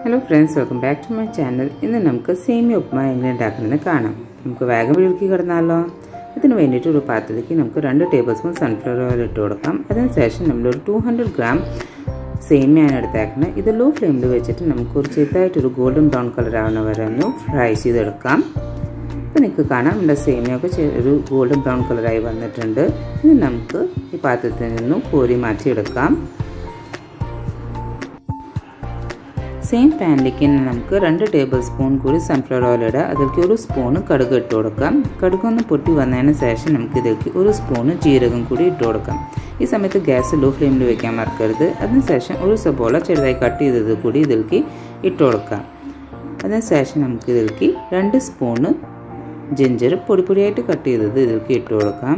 Hello friends, welcome back to my channel. ഇന്ന് നമുക്ക് സേമിയ ഉപ്മ എങ്ങനെ ഉണ്ടാക്കുന്നതെന്ന് കാണാം. നമുക്ക് വേഗം വീട്ടിലേക്ക് കടന്നാലോ. ഇതിനു വേണ്ടിയിട്ട് ഒരു പാത്രത്തിലേക്ക് നമുക്ക് 2 ടേബിൾസ്പൂൺ സൺഫ്ലവർ ഓയിൽ ഇട്ട് കൊടുക്കാം. അതിനുശേഷം നമ്മൾ ഒരു 200 ഗ്രാം സേമിയയാണ് എടുത്തേക്കുന്നത്. ഇത് ലോ ഫ്ലെയിമിൽ വെച്ചിട്ട് നമുക്ക് ഒരു ചെറുതായിട്ടൊരു ഗോൾഡൻ ബ്രൗൺ കളർ ആവുന്ന വരെ ഒന്ന് ഫ്രൈ ചെയ്തെടുക്കാം. അപ്പോൾ നിങ്ങൾക്ക് കാണാം നമ്മുടെ സേമിയൊക്കെ ഒരു ഗോൾഡൻ ബ്രൗൺ കളറായി വന്നിട്ടുണ്ട്. ഇനി നമുക്ക് ഈ പാത്രത്തിൽ നിന്നും കോരി മാറ്റിയെടുക്കാം. സെയിം പാനിലേക്ക് നമുക്ക് 2 ടേബിൾ സ്പൂൺ കൂടി സൺഫ്ലവർ ഓയിൽ ഇടുക. അതിലേക്ക് ഒരു സ്പൂൺ കടുക് ഇട്ട് കൊടുക്കാം. കടുകൊന്ന് പൊട്ടി വന്നതിന് ശേഷം നമുക്ക് ഇതിലേക്ക് ഒരു സ്പൂൺ ജീരകം കൂടി ഇട്ട് കൊടുക്കാം. ഈ സമയത്ത് ഗ്യാസ് ലോ ഫ്ലെയിമിൽ വെക്കാൻ മറക്കരുത്. അതിനുശേഷം ഒരു സബോള ചെറുതായി കട്ട് ചെയ്തത് കൂടി ഇതിലേക്ക് ഇട്ട് കൊടുക്കാം. അതിനുശേഷം നമുക്ക് ഇതിലേക്ക് 2 സ്പൂണ് ജിഞ്ചർ പൊടിയായിട്ട് കട്ട് ചെയ്തത് ഇതിലേക്ക് ഇട്ട് കൊടുക്കാം.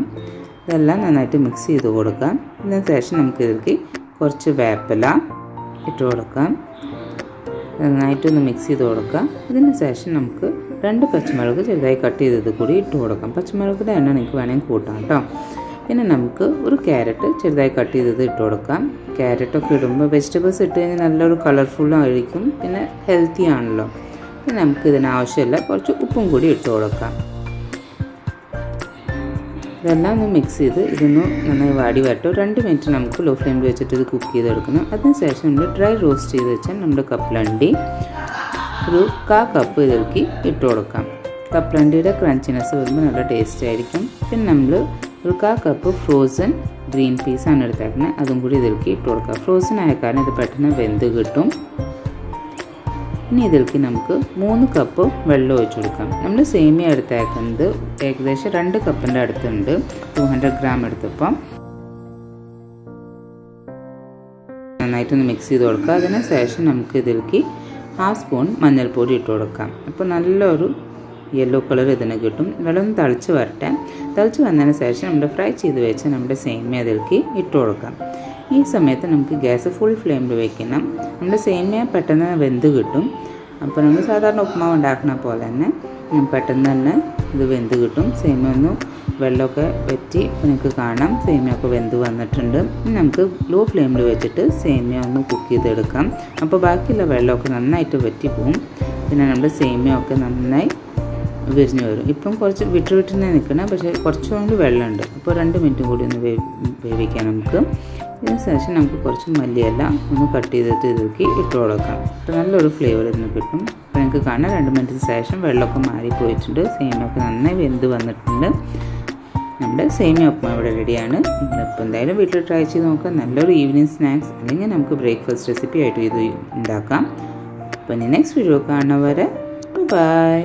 ഇതെല്ലാം നന്നായിട്ട് മിക്സ് ചെയ്ത് കൊടുക്കാം. അതിനുശേഷം നമുക്ക് ഇതിലേക്ക് കുറച്ച് വേപ്പില ഇട്ട് കൊടുക്കാം. നന്നായിട്ടൊന്ന് മിക്സ് ചെയ്ത് കൊടുക്കാം. ഇതിന് ശേഷം നമുക്ക് 2 പച്ചമുളക് ചെറുതായി കട്ട് ചെയ്തത് കൂടി ഇട്ട് കൊടുക്കാം. പച്ചമുളകിൻ്റെ എണ്ണ നിങ്ങൾക്ക് വേണമെങ്കിൽ കൂട്ടാം കേട്ടോ. പിന്നെ നമുക്ക് ഒരു ക്യാരറ്റ് ചെറുതായി കട്ട് ചെയ്തത് ഇട്ട് കൊടുക്കാം. ക്യാരറ്റൊക്കെ ഇടുമ്പോൾ വെജിറ്റബിൾസ് ഇട്ട് കഴിഞ്ഞാൽ നല്ലൊരു കളർഫുള്ളായിരിക്കും, പിന്നെ ഹെൽത്തി ആണല്ലോ. പിന്നെ നമുക്ക് ഇതിനാവശ്യമില്ല കുറച്ച് ഉപ്പും കൂടി ഇട്ട് കൊടുക്കാം. ഇതെല്ലാം ഒന്ന് മിക്സ് ചെയ്ത് ഇതൊന്ന് നന്നായി വാടി വരട്ടെ. 2 മിനിറ്റ് നമുക്ക് ലോ ഫ്ലെയിമിൽ വെച്ചിട്ട് ഇത് കുക്ക് ചെയ്തെടുക്കണം. അതിനുശേഷം നമ്മൾ ഡ്രൈ റോസ്റ്റ് ചെയ്ത് വെച്ചാൽ നമ്മുടെ കപ്പലണ്ടി ഒരു 1/4 കപ്പ് ഇതിലേക്ക് ഇട്ട് കൊടുക്കാം. കപ്പലണ്ടിയുടെ ക്രഞ്ചിനെസ് വരുമ്പോൾ നല്ല ടേസ്റ്റ് ആയിരിക്കും. പിന്നെ നമ്മൾ ഒരു 1/4 കപ്പ് ഫ്രോസൺ ഗ്രീൻ പീസാണ് എടുത്തേക്കുന്നത്. അതും കൂടി ഇതിലേക്ക് ഇട്ട് കൊടുക്കാം. ഫ്രോസൺ ആയ കാരണം ഇത് പെട്ടെന്ന് വെന്ത് കിട്ടും. ഇനി ഇതിലേക്ക് നമുക്ക് 3 കപ്പ് വെള്ളം ഒഴിച്ചു കൊടുക്കാം. നമ്മൾ സേമിയ എടുത്തേക്കുന്നത് ഏകദേശം 2 കപ്പിൻ്റെ അടുത്തുണ്ട്. 200 ഗ്രാം എടുത്തപ്പം നന്നായിട്ടൊന്ന് മിക്സ് ചെയ്ത് കൊടുക്കുക. അതിന് ശേഷം നമുക്ക് ഇതിലേക്ക് 1/2 സ്പൂൺ മഞ്ഞൾപ്പൊടി ഇട്ട് കൊടുക്കാം. അപ്പോൾ നല്ലൊരു യെല്ലോ കളർ ഇതിന് കിട്ടും. വെള്ളം തിളച്ച് വരട്ടെ. തിളച്ച് വന്നതിന് ശേഷം നമ്മൾ ഫ്രൈ ചെയ്ത് വെച്ച് നമ്മുടെ സേമിയ അതിലേക്ക് ഇട്ട് കൊടുക്കാം. ഈ സമയത്ത് നമുക്ക് ഗ്യാസ് ഫുൾ ഫ്ലെയിമിൽ വെക്കണം. നമ്മുടെ സേമിയ പെട്ടെന്ന് വെന്ത് കിട്ടും. അപ്പോൾ നമ്മൾ സാധാരണ ഉപ്മാവ് ഉണ്ടാക്കുന്ന പോലെ തന്നെ പെട്ടെന്ന് തന്നെ ഇത് വെന്ത് കിട്ടും. സേമിയ ഒന്ന് വെള്ളമൊക്കെ വറ്റി ഇപ്പോൾ നിങ്ങൾക്ക് കാണാം സേമിയൊക്കെ വെന്ത് വന്നിട്ടുണ്ട്. നമുക്ക് ലോ ഫ്ലെയിമിൽ വെച്ചിട്ട് സേമിയ ഒന്ന് കുക്ക് ചെയ്തെടുക്കാം. അപ്പോൾ ബാക്കിയുള്ള വെള്ളമൊക്കെ നന്നായിട്ട് വറ്റി പോവും. പിന്നെ നമ്മുടെ സേമിയൊക്കെ നന്നായി വിരിഞ്ഞ് വരും. ഇപ്പം കുറച്ച് വിട്ടിനെ നിൽക്കണം, പക്ഷേ കുറച്ചുകൊണ്ട് വെള്ളമുണ്ട്. അപ്പോൾ 2 മിനിറ്റ് കൂടി ഒന്ന് വേവിക്കാം നമുക്ക്. ഇതിന് ശേഷം നമുക്ക് കുറച്ച് മല്ലിയില ഒന്ന് കട്ട് ചെയ്തിട്ട് ഇതിലേക്ക് ഇട്ട് കൊടുക്കാം. അപ്പോൾ നല്ലൊരു ഫ്ലേവർ ഇതിന് കിട്ടും. അപ്പോൾ നിങ്ങൾക്ക് കാണാം 2 മിനിറ്റിന് ശേഷം വെള്ളമൊക്കെ മാറിപ്പോയിട്ടുണ്ട്. സേമിയൊക്കെ നന്നായി വെന്ത് വന്നിട്ടുണ്ട്. നമ്മുടെ സേമിയ ഉപ്മ ഇവിടെ റെഡിയാണ്. നിങ്ങളിപ്പോൾ എന്തായാലും വീട്ടിൽ ട്രൈ ചെയ്ത് നോക്കാം. നല്ലൊരു ഈവനിങ് സ്നാക്സ് അല്ലെങ്കിൽ നമുക്ക് ബ്രേക്ക്ഫാസ്റ്റ് റെസിപ്പി ആയിട്ട് ഇത് ഉണ്ടാക്കാം. അപ്പോൾ ഇനി നെക്സ്റ്റ് വീഡിയോ കാണുന്നവരെ ബൈ.